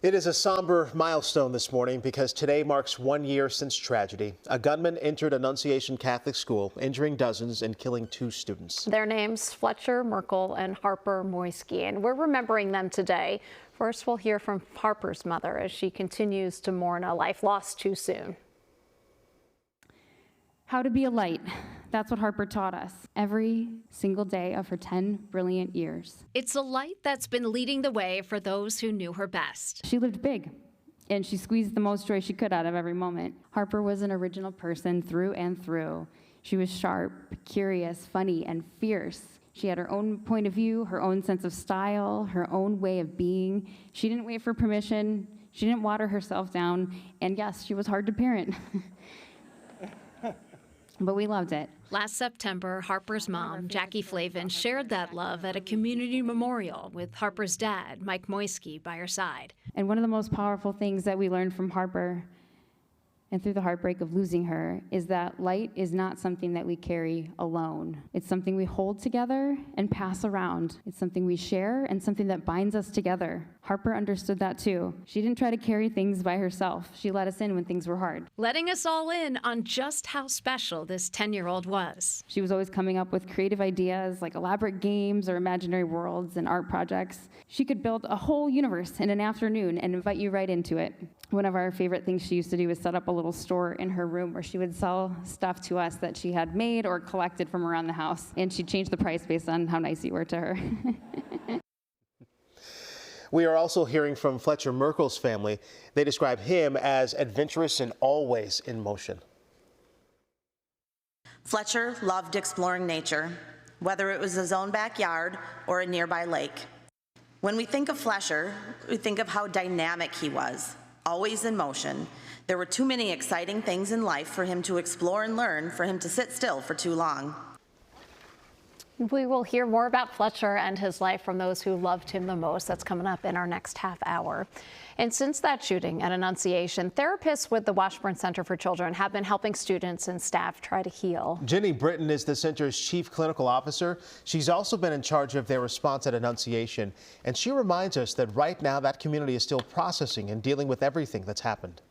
It is a somber milestone this morning because today marks 1 year since tragedy. A gunman entered Annunciation Catholic School, injuring dozens and killing 2 students. Their names, Fletcher Merkel and Harper Moyski, and we're remembering them today. First, we'll hear from Harper's mother as she continues to mourn a life lost too soon. How to be a light. That's what Harper taught us every single day of her 10 brilliant years. It's a light that's been leading the way for those who knew her best. She lived big, and she squeezed the most joy she could out of every moment. Harper was an original person through and through. She was sharp, curious, funny, and fierce. She had her own point of view, her own sense of style, her own way of being. She didn't wait for permission. She didn't water herself down. And yes, she was hard to parent. But we loved it. Last September, Harper's mom, Jackie Flavin, shared that love at a community memorial with Harper's dad, Mike Moyski, by her side. And one of the most powerful things that we learned from Harper and through the heartbreak of losing her is that light is not something that we carry alone. It's something we hold together and pass around. It's something we share and something that binds us together. Harper understood that too. She didn't try to carry things by herself. She let us in when things were hard. Letting us all in on just how special this 10-year-old was. She was always coming up with creative ideas like elaborate games or imaginary worlds and art projects. She could build a whole universe in an afternoon and invite you right into it. One of our favorite things she used to do was set up a little store in her room where she would sell stuff to us that she had made or collected from around the house. And she'd change the price based on how nice you were to her. We are also hearing from Fletcher Merkel's family. They describe him as adventurous and always in motion. Fletcher loved exploring nature, whether it was his own backyard or a nearby lake. When we think of Fletcher, we think of how dynamic he was, always in motion. There were too many exciting things in life for him to explore and learn, for him to sit still for too long. We will hear more about Fletcher and his life from those who loved him the most. That's coming up in our next half hour. And since that shooting at Annunciation, therapists with the Washburn Center for Children have been helping students and staff try to heal. Jenny Britton is the center's chief clinical officer. She's also been in charge of their response at Annunciation. And she reminds us that right now that community is still processing and dealing with everything that's happened.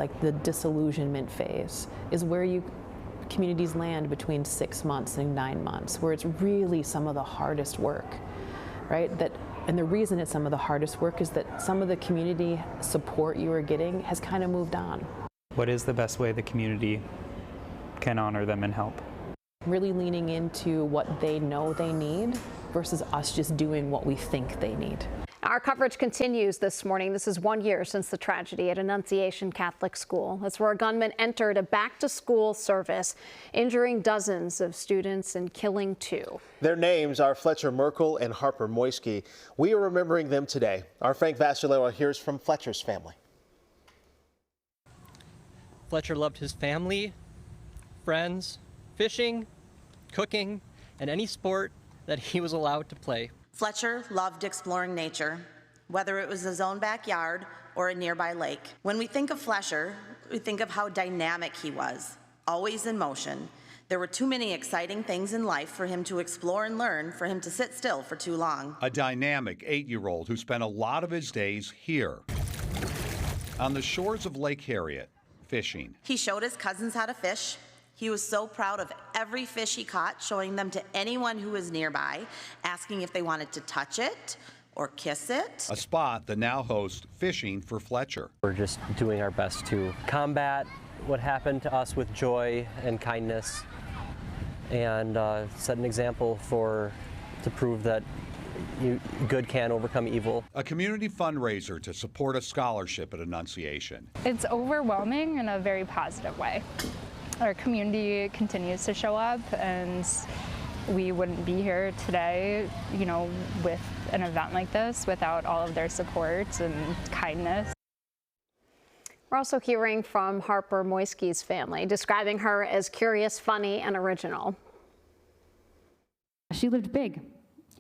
Like the disillusionment phase is where communities land between 6 months and 9 months, where it's really some of the hardest work, right? And the reason it's some of the hardest work is that some of the community support you are getting has kind of moved on. What is the best way the community can honor them and help? Really leaning into what they know they need versus us just doing what we think they need. Our coverage continues this morning. This is 1 year since the tragedy at Annunciation Catholic School. That's where a gunman entered a back-to-school service, injuring dozens of students and killing 2. Their names are Fletcher Merkel and Harper Moyski. We are remembering them today. Our Frank Vassalero hears from Fletcher's family. Fletcher loved his family, friends, fishing, cooking, and any sport that he was allowed to play. Fletcher loved exploring nature, whether it was his own backyard or a nearby lake. When we think of Fletcher, we think of how dynamic he was, always in motion. There were too many exciting things in life for him to explore and learn, for him to sit still for too long. A dynamic 8-year-old who spent a lot of his days here, on the shores of Lake Harriet, fishing. He showed his cousins how to fish. He was so proud of every fish he caught, showing them to anyone who was nearby, asking if they wanted to touch it or kiss it. A spot that now hosts Fishing for Fletcher. We're just doing our best to combat what happened to us with joy and kindness and set an example to prove that good can overcome evil. A community fundraiser to support a scholarship at Annunciation. It's overwhelming in a very positive way. Our community continues to show up, and we wouldn't be here today, with an event like this without all of their support and kindness. We're also hearing from Harper Moyski's family, describing her as curious, funny, and original. She lived big,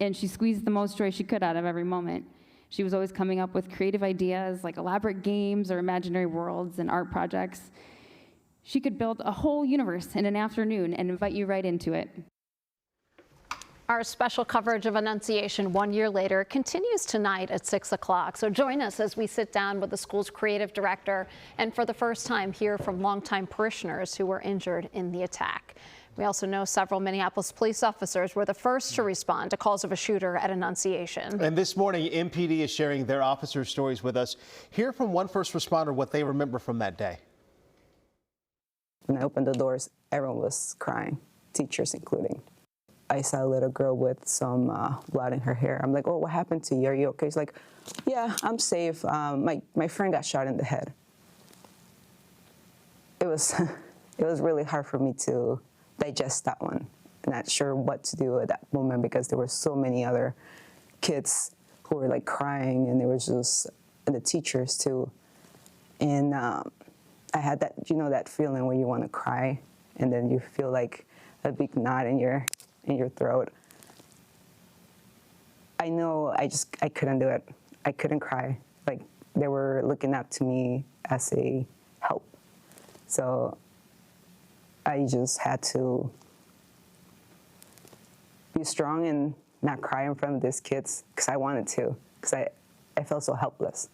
and she squeezed the most joy she could out of every moment. She was always coming up with creative ideas like elaborate games or imaginary worlds and art projects. She could build a whole universe in an afternoon and invite you right into it. Our special coverage of Annunciation 1 year later continues tonight at 6 o'clock. So join us as we sit down with the school's creative director and for the first time hear from longtime parishioners who were injured in the attack. We also know several Minneapolis police officers were the first to respond to calls of a shooter at Annunciation. And this morning, MPD is sharing their officer stories with us. Hear from one first responder what they remember from that day. When I opened the doors, everyone was crying, teachers including. I saw a little girl with some blood in her hair. I'm like, oh, what happened to you? Are you okay? She's like, yeah, I'm safe. My friend got shot in the head. It was really hard for me to digest that one. Not sure what to do at that moment because there were so many other kids who were like crying, and there was just and the teachers too. And I had that, that feeling where you want to cry, and then you feel like a big knot in your throat. I know I couldn't do it. I couldn't cry. Like, they were looking up to me as a help. So I just had to be strong and not cry in front of these kids because I wanted to, because I felt so helpless.